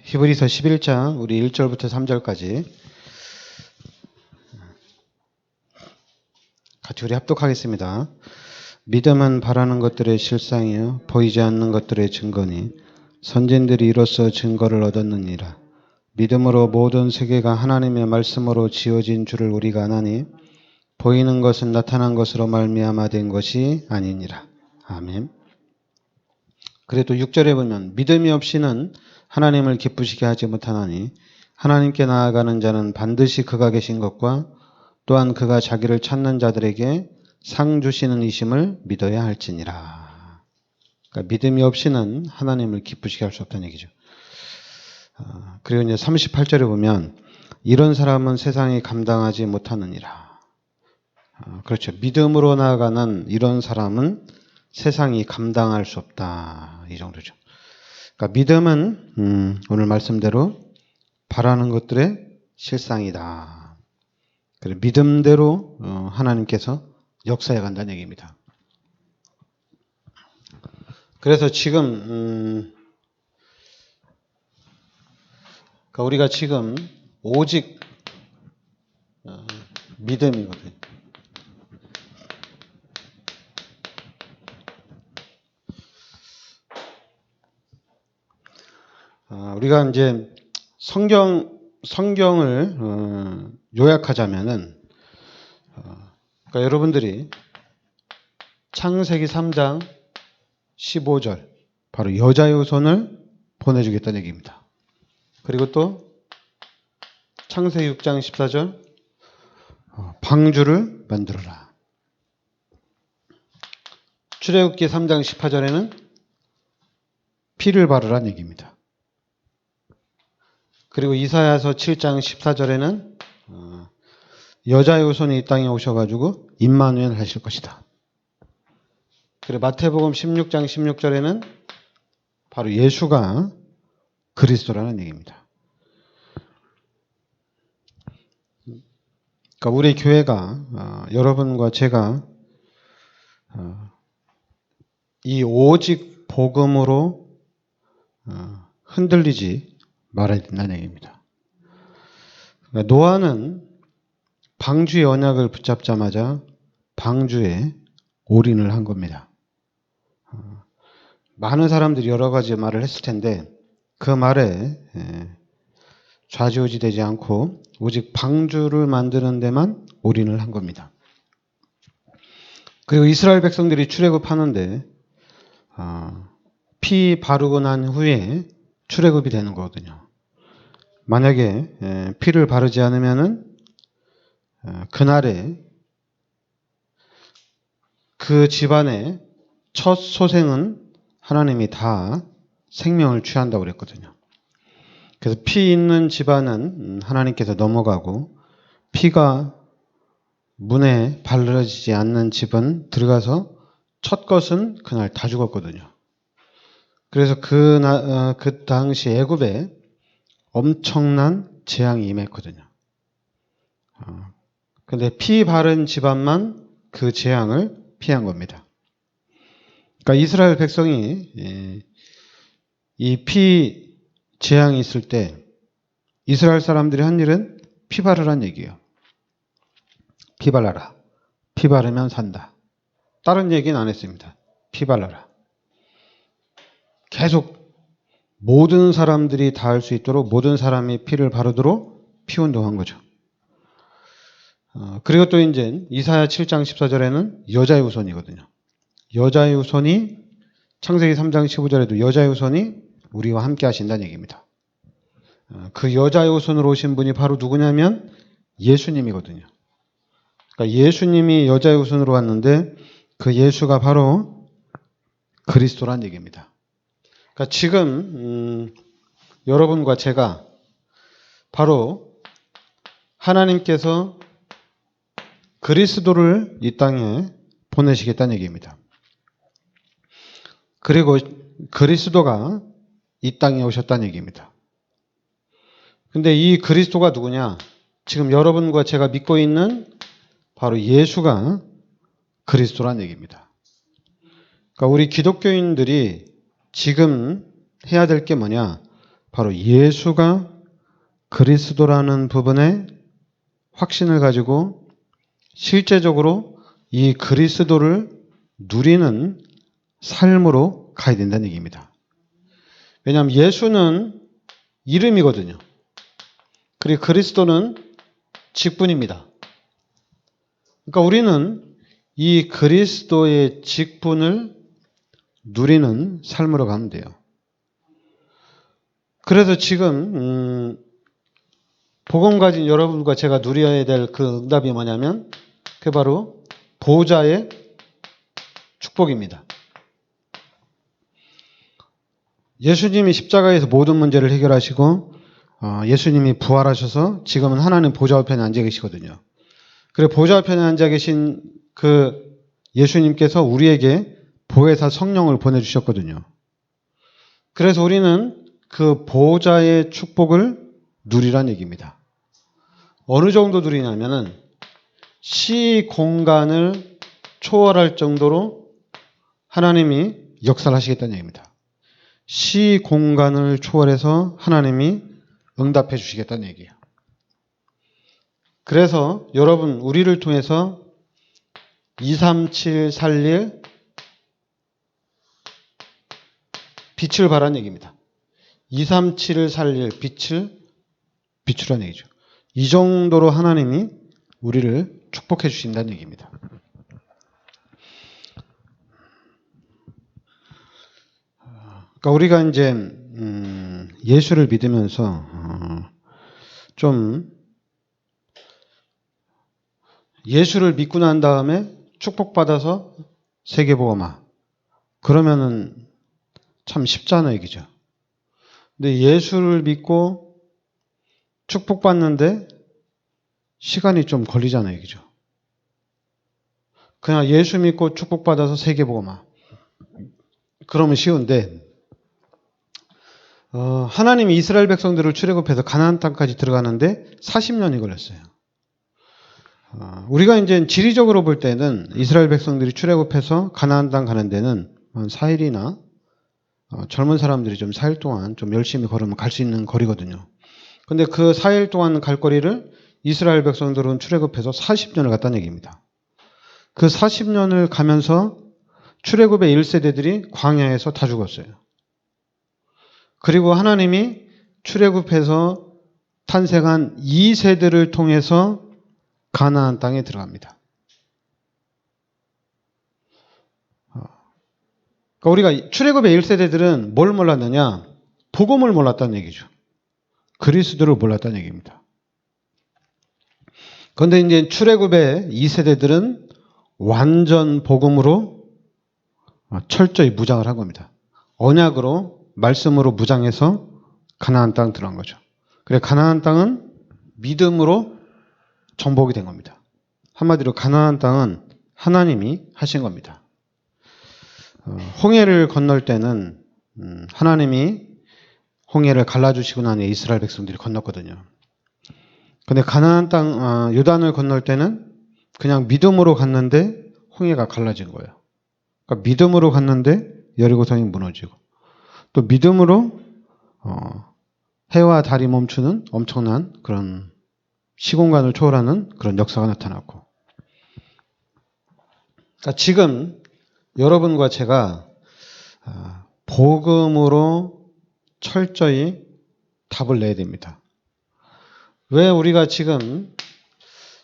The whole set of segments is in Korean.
히브리서 11장 우리 1절부터 3절까지 같이 우리 합독하겠습니다. 믿음은 바라는 것들의 실상이요 보이지 않는 것들의 증거니 선진들이 이로써 증거를 얻었느니라. 믿음으로 모든 세계가 하나님의 말씀으로 지어진 줄을 우리가 아나니 보이는 것은 나타난 것으로 말미암아 된 것이 아니니라. 아멘. 그래도 6절에 보면 믿음이 없이는 하나님을 기쁘시게 하지 못하나니 하나님께 나아가는 자는 반드시 그가 계신 것과 또한 그가 자기를 찾는 자들에게 상 주시는 이심을 믿어야 할지니라. 그러니까 믿음이 없이는 하나님을 기쁘시게 할 수 없다는 얘기죠. 그리고 이제 38절에 보면 이런 사람은 세상이 감당하지 못하느니라. 그렇죠. 믿음으로 나아가는 이런 사람은 세상이 감당할 수 없다. 이 정도죠. 그러니까 믿음은 오늘 말씀대로 바라는 것들의 실상이다. 그래, 믿음대로 하나님께서 역사해 간다는 얘기입니다. 그래서 지금 그러니까 우리가 지금 오직 믿음이거든요. 우리가 이제 성경을 요약하자면은 그러니까 여러분들이 창세기 3장 15절 바로 여자의 후손을 보내주겠다는 얘기입니다. 그리고 또 창세기 6장 14절 방주를 만들어라. 출애굽기 3장 18절에는 피를 바르라는 얘기입니다. 그리고 이사야서 7장 14절에는 여자의 후손이 이 땅에 오셔가지고 임마누엘 하실 것이다. 그리고 마태복음 16장 16절에는 바로 예수가 그리스도라는 얘기입니다. 그러니까 우리 교회가 여러분과 제가 이 오직 복음으로 흔들리지 말아야 된다는 얘기입니다. 그러니까 노아는 방주의 언약을 붙잡자마자 방주에 올인을 한 겁니다. 많은 사람들이 여러 가지 말을 했을 텐데 그 말에 좌지우지 되지 않고 오직 방주를 만드는 데만 올인을 한 겁니다. 그리고 이스라엘 백성들이 출애굽하는데 피 바르고 난 후에 출애굽이 되는 거거든요. 만약에 피를 바르지 않으면은 그날에 그 집안의 첫 소생은 하나님이 다 생명을 취한다고 그랬거든요. 그래서 피 있는 집안은 하나님께서 넘어가고 피가 문에 바르지 않는 집은 들어가서 첫 것은 그날 다 죽었거든요. 그래서 그 당시 애굽에 엄청난 재앙이 임했거든요. 근데 피 바른 집안만 그 재앙을 피한 겁니다. 그러니까 이스라엘 백성이 이 피 재앙이 있을 때 이스라엘 사람들이 한 일은 피 바르란 얘기예요. 피 발라라. 피 바르면 산다. 다른 얘기는 안 했습니다. 피 발라라. 계속 모든 사람들이 다 할 수 있도록 모든 사람이 피를 바르도록 피 운동한 거죠. 그리고 또 이제 이사야 7장 14절에는 여자의 후손이거든요. 여자의 후손이 창세기 3장 15절에도 여자의 후손이 우리와 함께 하신다는 얘기입니다. 그 여자의 후손으로 오신 분이 바로 누구냐면 예수님이거든요. 그러니까 예수님이 여자의 후손으로 왔는데 그 예수가 바로 그리스도란 얘기입니다. 그러니까 지금 여러분과 제가 바로 하나님께서 그리스도를 이 땅에 보내시겠다는 얘기입니다. 그리고 그리스도가 이 땅에 오셨다는 얘기입니다. 근데 이 그리스도가 누구냐? 지금 여러분과 제가 믿고 있는 바로 예수가 그리스도란 얘기입니다. 그러니까 우리 기독교인들이 지금 해야 될 게 뭐냐? 바로 예수가 그리스도라는 부분에 확신을 가지고 실제적으로 이 그리스도를 누리는 삶으로 가야 된다는 얘기입니다. 왜냐하면 예수는 이름이거든요. 그리고 그리스도는 직분입니다. 그러니까 우리는 이 그리스도의 직분을 누리는 삶으로 가면 돼요. 그래서 지금 복음 가진 여러분과 제가 누려야 될 그 응답이 뭐냐면 그게 바로 보호자의 축복입니다. 예수님이 십자가에서 모든 문제를 해결하시고 예수님이 부활하셔서 지금은 하나님 보좌 우편에 앉아 계시거든요. 그리고 보좌 우편에 앉아 계신 그 예수님께서 우리에게 보혜사 성령을 보내주셨거든요. 그래서 우리는 그 보호자의 축복을 누리란 얘기입니다. 어느 정도 누리냐면은 시공간을 초월할 정도로 하나님이 역사를 하시겠다는 얘기입니다. 시공간을 초월해서 하나님이 응답해 주시겠다는 얘기예요. 그래서 여러분 우리를 통해서 237 살릴 빛을 발한 얘기입니다. 237을 살릴 빛을 비추라는 얘기죠. 이 정도로 하나님이 우리를 축복해 주신다는 얘기입니다. 그러니까 우리가 이제 예수를 믿으면서 좀 예수를 믿고 난 다음에 축복받아서 세계복음화 그러면은 참 쉽잖아요, 얘기죠. 근데 예수를 믿고 축복받는데 시간이 좀 걸리잖아요, 얘기죠. 그냥 예수 믿고 축복받아서 세계복음화 그러면 쉬운데 하나님이 이스라엘 백성들을 출애굽해서 가나안 땅까지 들어가는데 40년이 걸렸어요. 우리가 이제 지리적으로 볼 때는 이스라엘 백성들이 출애굽해서 가나안 땅 가는 데는 한 4일이나 젊은 사람들이 좀 4일 동안 좀 열심히 걸으면 갈 수 있는 거리거든요. 근데 그 4일 동안 갈 거리를 이스라엘 백성들은 출애굽해서 40년을 갔다는 얘기입니다. 그 40년을 가면서 출애굽의 1세대들이 광야에서 다 죽었어요. 그리고 하나님이 출애굽해서 탄생한 2세대를 통해서 가나안 땅에 들어갑니다. 그러니까 우리가 출애굽의 1세대들은 뭘 몰랐느냐? 복음을 몰랐다는 얘기죠. 그리스도를 몰랐다는 얘기입니다. 그런데 이제 출애굽의 2세대들은 완전 복음으로 철저히 무장을 한 겁니다. 언약으로 말씀으로 무장해서 가나안 땅 들어간 거죠. 그래 가나안 땅은 믿음으로 정복이 된 겁니다. 한마디로 가나안 땅은 하나님이 하신 겁니다. 홍해를 건널 때는 하나님이 홍해를 갈라주시고 난 후에 이스라엘 백성들이 건넜거든요. 근데 가나안 땅 요단을 건널 때는 그냥 믿음으로 갔는데 홍해가 갈라진 거예요. 그러니까 믿음으로 갔는데 여리고성이 무너지고 또 믿음으로 해와 달이 멈추는 엄청난 그런 시공간을 초월하는 그런 역사가 나타났고 그러니까 지금 여러분과 제가 복음으로 철저히 답을 내야 됩니다. 왜 우리가 지금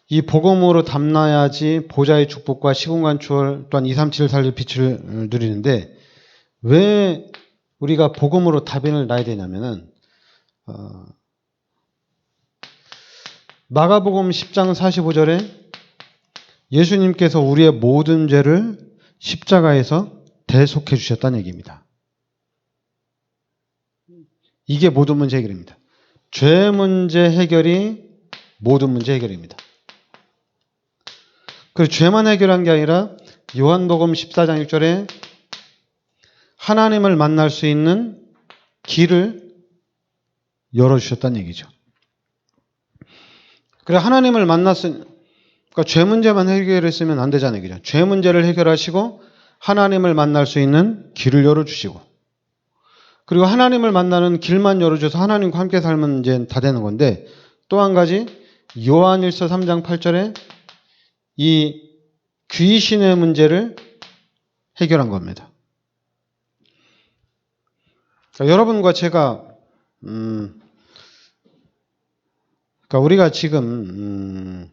이 복음으로 답나야지 보좌의 축복과 시공간 초월 또한 237 살릴 빛을 누리는데 왜 우리가 복음으로 답변을 놔야 되냐면은 마가복음 10장 45절에 예수님께서 우리의 모든 죄를 십자가에서 대속해 주셨다는 얘기입니다. 이게 모든 문제 해결입니다. 죄 문제 해결이 모든 문제 해결입니다. 그리고 죄만 해결한 게 아니라 요한복음 14장 6절에 하나님을 만날 수 있는 길을 열어주셨다는 얘기죠. 그래 하나님을 그러니까 죄 문제만 해결했으면 안 되잖아요. 그죠? 죄 문제를 해결하시고 하나님을 만날 수 있는 길을 열어주시고 그리고 하나님을 만나는 길만 열어줘서 하나님과 함께 살면 이제 다 되는 건데, 또 한 가지 요한일서 3장 8절에 이 귀신의 문제를 해결한 겁니다. 그러니까 여러분과 제가 그러니까 우리가 지금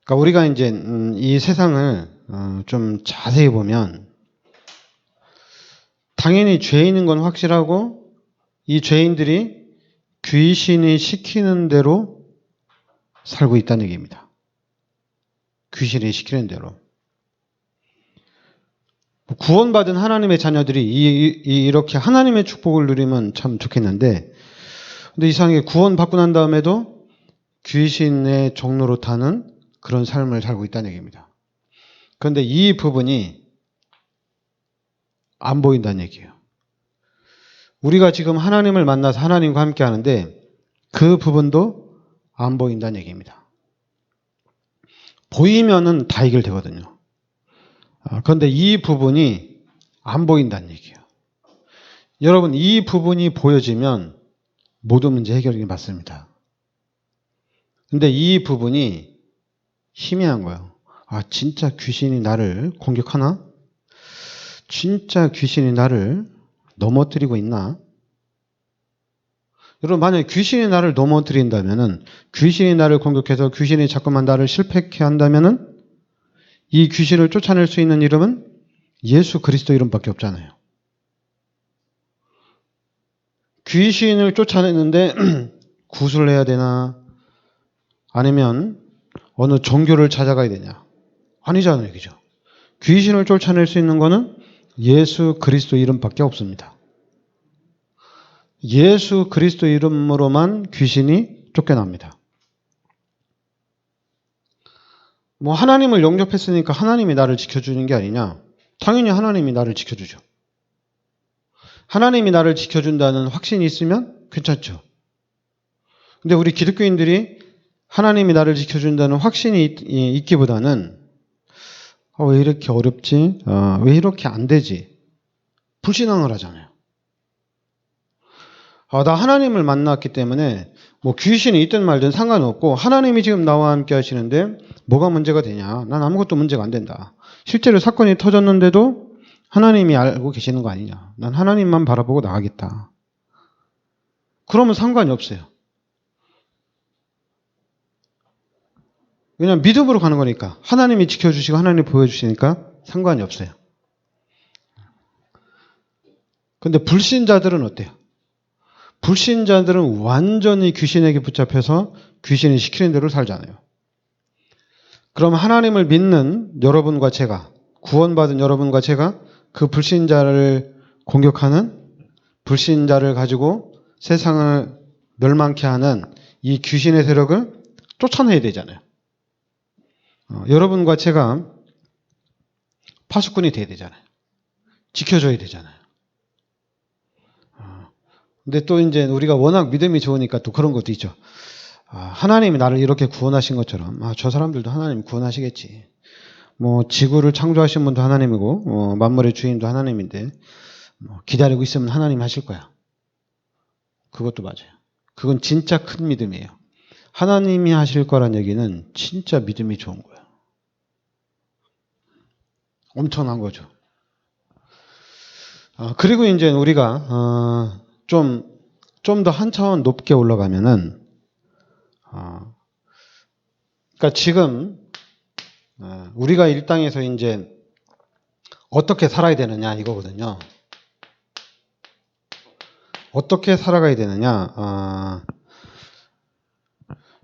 그러니까 우리가 이제 이 세상을 좀 자세히 보면 당연히 죄인인 건 확실하고, 이 죄인들이 귀신이 시키는 대로 살고 있다는 얘기입니다. 귀신이 시키는 대로. 구원받은 하나님의 자녀들이 이렇게 하나님의 축복을 누리면 참 좋겠는데, 근데 이상하게 구원받고 난 다음에도 귀신의 종로로 타는 그런 삶을 살고 있다는 얘기입니다. 그런데 이 부분이 안 보인다는 얘기예요. 우리가 지금 하나님을 만나서 하나님과 함께 하는데 그 부분도 안 보인다는 얘기입니다. 보이면은 다 해결되거든요. 그런데 이 부분이 안 보인다는 얘기예요. 여러분, 이 부분이 보여지면 모든 문제 해결이 맞습니다. 근데 이 부분이 희미한 거예요. 아, 진짜 귀신이 나를 공격하나? 진짜 귀신이 나를 넘어뜨리고 있나? 여러분, 만약에 귀신이 나를 넘어뜨린다면은, 귀신이 나를 공격해서 귀신이 자꾸만 나를 실패케 한다면은, 이 귀신을 쫓아낼 수 있는 이름은 예수 그리스도 이름밖에 없잖아요. 귀신을 쫓아내는데 구슬을 해야 되나? 아니면 어느 종교를 찾아가야 되냐? 아니잖아요. 그죠? 귀신을 쫓아낼 수 있는 거는 예수 그리스도 이름밖에 없습니다. 예수 그리스도 이름으로만 귀신이 쫓겨납니다. 뭐 하나님을 영접했으니까 하나님이 나를 지켜주는 게 아니냐? 당연히 하나님이 나를 지켜주죠. 하나님이 나를 지켜준다는 확신이 있으면 괜찮죠. 근데 우리 기독교인들이 하나님이 나를 지켜준다는 확신이 있기보다는 왜 이렇게 어렵지? 왜 이렇게 안 되지? 불신앙을 하잖아요. 나 하나님을 만났기 때문에 뭐 귀신이 있든 말든 상관없고 하나님이 지금 나와 함께 하시는데 뭐가 문제가 되냐? 난 아무것도 문제가 안 된다. 실제로 사건이 터졌는데도 하나님이 알고 계시는 거 아니냐? 난 하나님만 바라보고 나가겠다. 그러면 상관이 없어요. 왜냐하면 믿음으로 가는 거니까. 하나님이 지켜주시고 하나님이 보여주시니까 상관이 없어요. 근데 불신자들은 어때요? 불신자들은 완전히 귀신에게 붙잡혀서 귀신이 시키는 대로 살잖아요. 그럼 하나님을 믿는 여러분과 제가, 구원받은 여러분과 제가 그 불신자를 공격하는, 불신자를 가지고 세상을 멸망케 하는 이 귀신의 세력을 쫓아내야 되잖아요. 여러분과 제가 파수꾼이 돼야 되잖아요. 지켜줘야 되잖아요. 근데 또 이제 우리가 워낙 믿음이 좋으니까 또 그런 것도 있죠. 하나님이 나를 이렇게 구원하신 것처럼 저 사람들도 하나님 구원하시겠지. 뭐 지구를 창조하신 분도 하나님이고 만물의 주인도 하나님인데 기다리고 있으면 하나님 하실 거야. 그것도 맞아요. 그건 진짜 큰 믿음이에요. 하나님이 하실 거란 얘기는 진짜 믿음이 좋은 거예요. 엄청난 거죠. 그리고 이제 우리가 좀 더 한 차원 높게 올라가면은 그러니까 지금 우리가 이 땅에서 이제 어떻게 살아야 되느냐 이거거든요. 어떻게 살아가야 되느냐?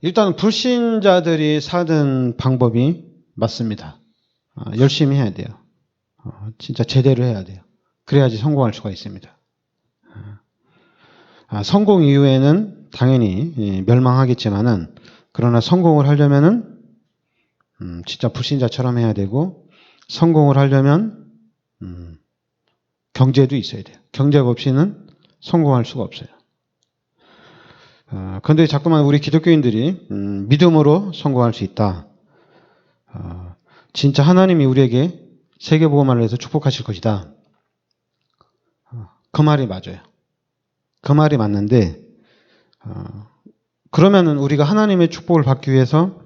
일단 불신자들이 사는 방법이 맞습니다. 열심히 해야 돼요. 진짜 제대로 해야 돼요. 그래야지 성공할 수가 있습니다. 성공 이후에는 당연히 멸망하겠지만은 그러나 성공을 하려면은 진짜 불신자처럼 해야 되고, 성공을 하려면 경제도 있어야 돼요. 경제가 없이는 성공할 수가 없어요. 그런데 자꾸만 우리 기독교인들이 믿음으로 성공할 수 있다. 진짜 하나님이 우리에게 세계복음화를 해서 축복하실 것이다. 그 말이 맞아요. 그 말이 맞는데 그러면은 우리가 하나님의 축복을 받기 위해서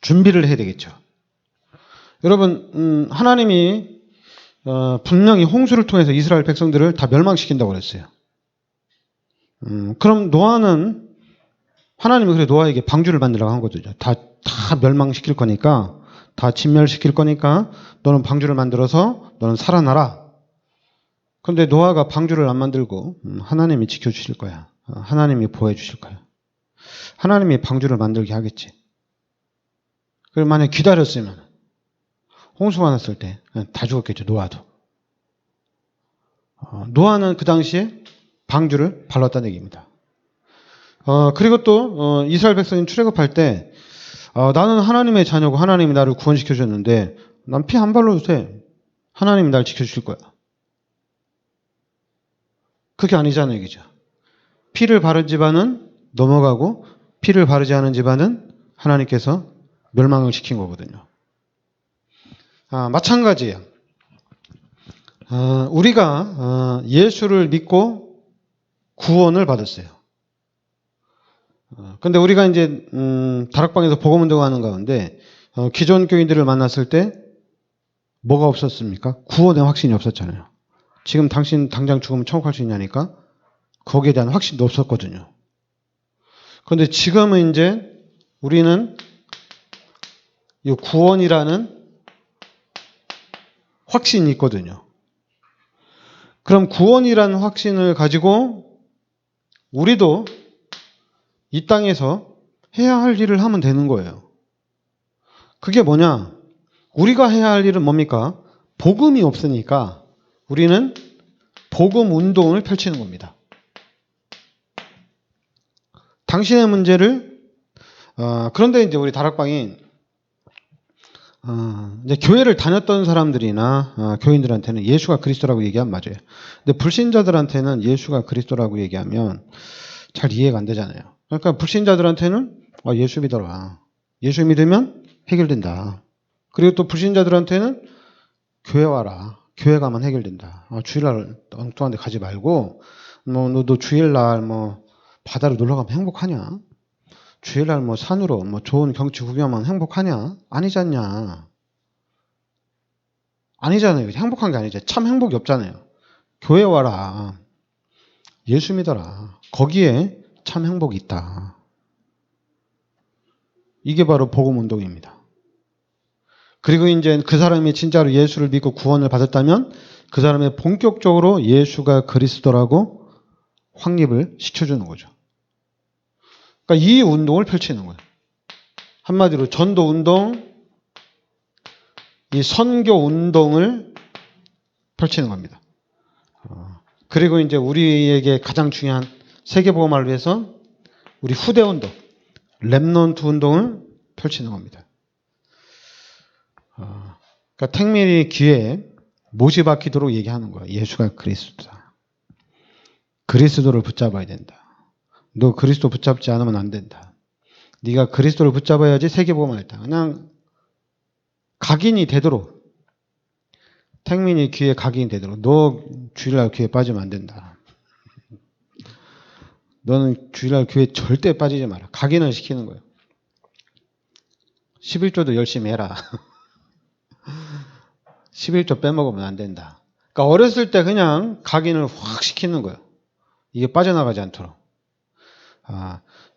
준비를 해야 되겠죠. 여러분 하나님이 분명히 홍수를 통해서 이스라엘 백성들을 다 멸망시킨다고 그랬어요. 그럼 노아는 하나님이 그래 노아에게 방주를 만들라고 한 거죠. 다 멸망시킬 거니까, 다 진멸시킬 거니까 너는 방주를 만들어서 너는 살아나라. 그런데 노아가 방주를 안 만들고 하나님이 지켜주실 거야. 하나님이 보호해 주실 거야. 하나님이 방주를 만들게 하겠지. 그리고 만약에 기다렸으면 홍수가 났을 때 다 죽었겠죠. 노아도. 노아는 그 당시에 방주를 발랐다는 얘기입니다. 그리고 또 이스라엘 백성이 출애굽할 때 나는 하나님의 자녀고 하나님이 나를 구원시켜 줬는데 난 피 안 발라도 돼. 하나님이 날 지켜주실 거야. 그게 아니잖아요, 얘기죠. 피를 바른 집안은 넘어가고 피를 바르지 않은 집안은 하나님께서 멸망을 시킨 거거든요. 마찬가지예요. 우리가 예수를 믿고 구원을 받았어요. 근데 우리가 이제 다락방에서 복음 운동하는 가운데 기존 교인들을 만났을 때 뭐가 없었습니까? 구원의 확신이 없었잖아요. 지금 당신 당장 죽으면 천국 갈 수 있냐니까 거기에 대한 확신도 없었거든요. 그런데 지금은 이제 우리는 이 구원이라는 확신이 있거든요. 그럼 구원이라는 확신을 가지고 우리도 이 땅에서 해야 할 일을 하면 되는 거예요. 그게 뭐냐? 우리가 해야 할 일은 뭡니까? 복음이 없으니까 우리는 복음 운동을 펼치는 겁니다. 당신의 문제를 그런데 이제 우리 다락방이 이제 교회를 다녔던 사람들이나 교인들한테는 예수가 그리스도라고 얘기하면 맞아요. 근데 불신자들한테는 예수가 그리스도라고 얘기하면 잘 이해가 안 되잖아요. 그러니까 불신자들한테는 예수 믿어라. 예수 믿으면 해결된다. 그리고 또 불신자들한테는 교회 와라. 교회 가면 해결된다. 주일날 엉뚱한 데 가지 말고 너도 주일날 바다로 놀러 가면 행복하냐? 주일날 산으로 좋은 경치 구경하면 행복하냐? 아니잖냐. 아니잖아요. 행복한 게 아니죠. 참 행복이 없잖아요. 교회 와라. 예수 믿어라. 거기에 참 행복이 있다. 이게 바로 복음 운동입니다. 그리고 이제 그 사람이 진짜로 예수를 믿고 구원을 받았다면 그 사람이 본격적으로 예수가 그리스도라고 확립을 시켜주는 거죠. 그러니까 이 운동을 펼치는 거예요. 한마디로 전도 운동, 이 선교 운동을 펼치는 겁니다. 그리고 이제 우리에게 가장 중요한 세계복음화를 위해서 우리 후대 운동, 렘넌트 운동을 펼치는 겁니다. 그러니까 택밀이 귀에 못이 박히도록 얘기하는 거예요. 예수가 그리스도다. 그리스도를 붙잡아야 된다. 너 그리스도 붙잡지 않으면 안 된다. 네가 그리스도를 붙잡아야지 세계복음화를 했다. 그냥 각인이 되도록 택민이 귀에 각인이 되도록 너 주일날 귀에 빠지면 안 된다. 너는 주일날 귀에 절대 빠지지 마라. 각인을 시키는 거예요. 11조도 열심히 해라. 11조 빼먹으면 안 된다. 그러니까 어렸을 때 그냥 각인을 확 시키는 거예요. 이게 빠져나가지 않도록.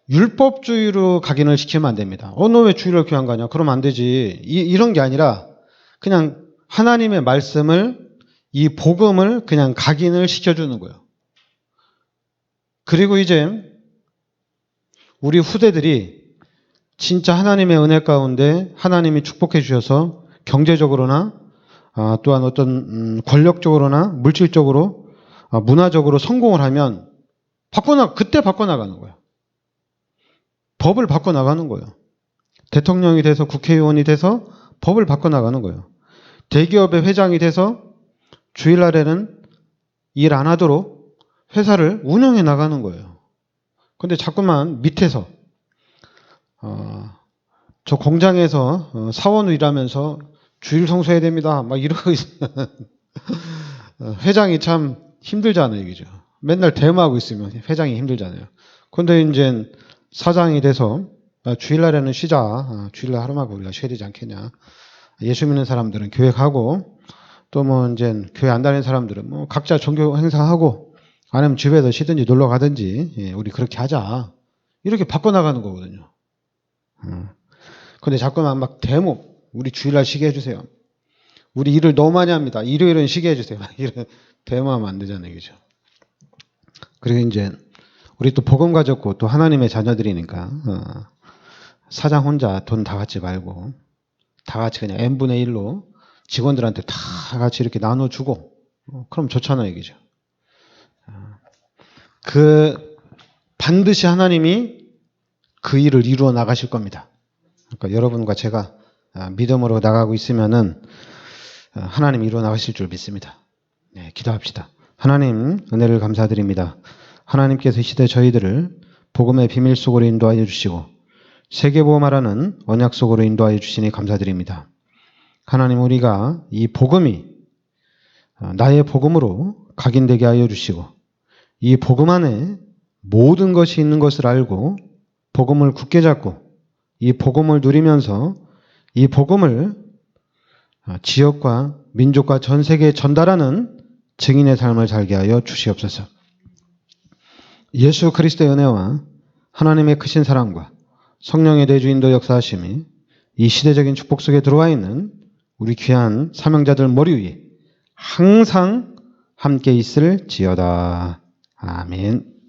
율법주의로 각인을 시키면 안 됩니다. 너 왜 주일날 교회 안 가냐? 그러면 안 되지. 이런 게 아니라 그냥 하나님의 말씀을, 이 복음을 그냥 각인을 시켜주는 거예요. 그리고 이제 우리 후대들이 진짜 하나님의 은혜 가운데 하나님이 축복해 주셔서 경제적으로나 또한 어떤 권력적으로나 물질적으로 문화적으로 성공을 하면 그때 바꿔나가는 거예요. 법을 바꿔나가는 거예요. 대통령이 돼서 국회의원이 돼서 법을 바꿔나가는 거예요. 대기업의 회장이 돼서 주일날에는 일 안 하도록 회사를 운영해 나가는 거예요. 근데 자꾸만 밑에서 저 공장에서 사원으로 일하면서 주일 성수해야 됩니다. 막 이러고 있어요. 회장이 참 힘들잖아요, 이거죠. 맨날 대모하고 있으면 회장이 힘들잖아요. 근데 이제 사장이 돼서 주일날에는 쉬자. 주일날 하루만 우리가 쉬어야 되지 않겠냐. 예수 믿는 사람들은 교회 가고 또 뭐 이제 교회 안 다니는 사람들은 뭐 각자 종교 행사하고 아니면 집에서 쉬든지 놀러 가든지 우리 그렇게 하자. 이렇게 바꿔나가는 거거든요. 근데 자꾸만 막 대모, 우리 주일날 쉬게 해주세요. 우리 일을 너무 많이 합니다. 일요일은 쉬게 해주세요. 이런 대모하면 안 되잖아요. 그죠? 그리고 이제 우리 또 복음 가졌고 또 하나님의 자녀들이니까 사장 혼자 돈 다 갖지 말고 다 같이 그냥 n분의 1로 직원들한테 다 같이 이렇게 나눠주고 그럼 좋잖아요. 이거죠. 반드시 하나님이 그 일을 이루어 나가실 겁니다. 그러니까 여러분과 제가 믿음으로 나가고 있으면은 하나님 이루어 나가실 줄 믿습니다. 네, 기도합시다. 하나님 은혜를 감사드립니다. 하나님께서 이 시대 저희들을 복음의 비밀 속으로 인도하여 주시고 세계보험하라는 언약 속으로 인도하여 주시니 감사드립니다. 하나님 우리가 이 복음이 나의 복음으로 각인되게 하여 주시고 이 복음 안에 모든 것이 있는 것을 알고 복음을 굳게 잡고 이 복음을 누리면서 이 복음을 지역과 민족과 전 세계에 전달하는 증인의 삶을 살게 하여 주시옵소서. 예수 그리스도의 은혜와 하나님의 크신 사랑과 성령의 대주인도 역사하심이 이 시대적인 축복 속에 들어와 있는 우리 귀한 사명자들 머리 위에 항상 함께 있을지어다. 아멘.